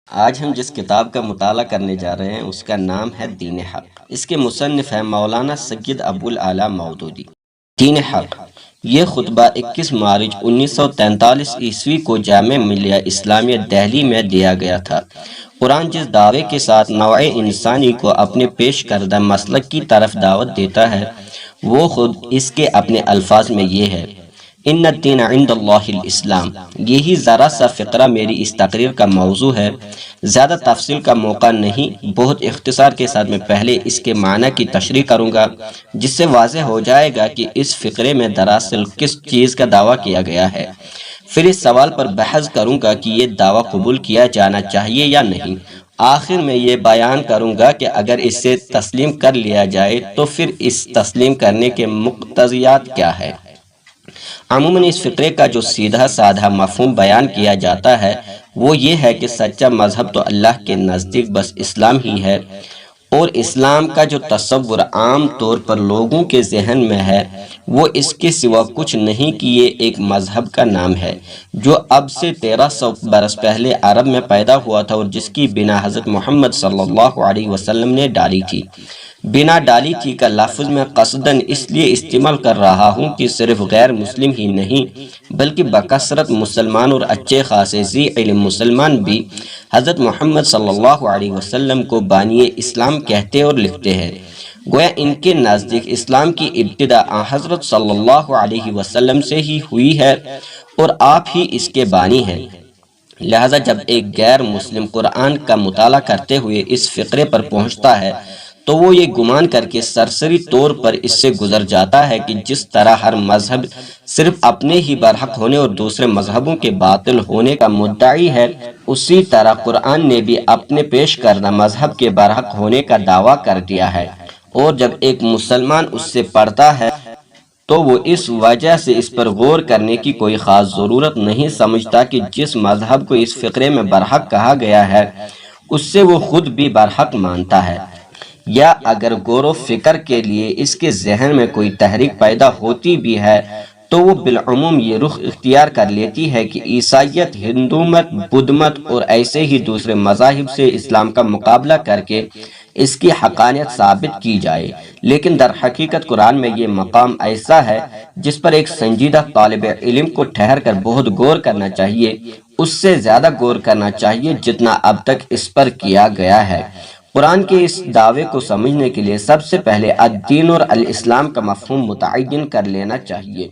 آج ہم جس کتاب کا مطالعہ کرنے جا رہے ہیں اس کا نام ہے دین حق۔ اس کے مصنف ہیں مولانا سید ابو الاعلیٰ مودودی۔ دین حق یہ خطبہ 21 مارچ 1943 عیسوی کو جامع ملیہ اسلامیہ دہلی میں دیا گیا تھا۔ قرآن جس دعوے کے ساتھ نوع انسانی کو اپنے پیش کردہ مسلک کی طرف دعوت دیتا ہے وہ خود اس کے اپنے الفاظ میں یہ ہے: ان الدین عند اللہ الاسلام۔ یہی ذرا سا فقرہ میری اس تقریر کا موضوع ہے۔ زیادہ تفصیل کا موقع نہیں، بہت اختصار کے ساتھ میں پہلے اس کے معنی کی تشریح کروں گا، جس سے واضح ہو جائے گا کہ اس فقرے میں دراصل کس چیز کا دعویٰ کیا گیا ہے۔ پھر اس سوال پر بحث کروں گا کہ یہ دعویٰ قبول کیا جانا چاہیے یا نہیں۔ آخر میں یہ بیان کروں گا کہ اگر اسے تسلیم کر لیا جائے تو پھر اس تسلیم کرنے کے مقتضیات کیا ہے۔ عموماً اس فقرے کا جو سیدھا سادھا مفہوم بیان کیا جاتا ہے وہ یہ ہے کہ سچا مذہب تو اللہ کے نزدیک بس اسلام ہی ہے، اور اسلام کا جو تصور عام طور پر لوگوں کے ذہن میں ہے وہ اس کے سوا کچھ نہیں کہ یہ ایک مذہب کا نام ہے جو اب سے 1300 برس پہلے عرب میں پیدا ہوا تھا، اور جس کی بنا حضرت محمد صلی اللہ علیہ وسلم نے ڈالی تھی۔ بنا ڈالی تھی کا لفظ میں قصداً اس لیے استعمال کر رہا ہوں کہ صرف غیر مسلم ہی نہیں بلکہ بکثرت مسلمان اور اچھے خاصے ذی علم مسلمان بھی حضرت محمد صلی اللہ علیہ وسلم کو بانی اسلام کہتے اور لکھتے ہیں۔ گویا ان کے نزدیک اسلام کی ابتدا حضرت صلی اللہ علیہ وسلم سے ہی ہوئی ہے اور آپ ہی اس کے بانی ہیں۔ لہذا جب ایک غیر مسلم قرآن کا مطالعہ کرتے ہوئے اس فقرے پر پہنچتا ہے تو وہ یہ گمان کر کے سرسری طور پر اس سے گزر جاتا ہے کہ جس طرح ہر مذہب صرف اپنے ہی برحق ہونے اور دوسرے مذہبوں کے باطل ہونے کا مدعی ہے، اسی طرح قرآن نے بھی اپنے پیش کردہ مذہب کے برحق ہونے کا دعویٰ کر دیا ہے، اور جب ایک مسلمان اس سے پڑھتا ہے تو وہ اس وجہ سے اس پر غور کرنے کی کوئی خاص ضرورت نہیں سمجھتا کہ جس مذہب کو اس فقرے میں برحق کہا گیا ہے اس سے وہ خود بھی برحق مانتا ہے، یا اگر غور و فکر کے لیے اس کے ذہن میں کوئی تحریک پیدا ہوتی بھی ہے تو وہ بالعموم یہ رخ اختیار کر لیتی ہے کہ عیسائیت، ہندو مت، بدھ مت اور ایسے ہی دوسرے مذاہب سے اسلام کا مقابلہ کر کے اس کی حقانیت ثابت کی جائے۔ لیکن در حقیقت قرآن میں یہ مقام ایسا ہے جس پر ایک سنجیدہ طالب علم کو ٹھہر کر بہت غور کرنا چاہیے، اس سے زیادہ غور کرنا چاہیے جتنا اب تک اس پر کیا گیا ہے۔ قرآن کے اس دعوے کو سمجھنے کے لیے سب سے پہلے الدین اور الاسلام کا مفہوم متعین کر لینا چاہیے۔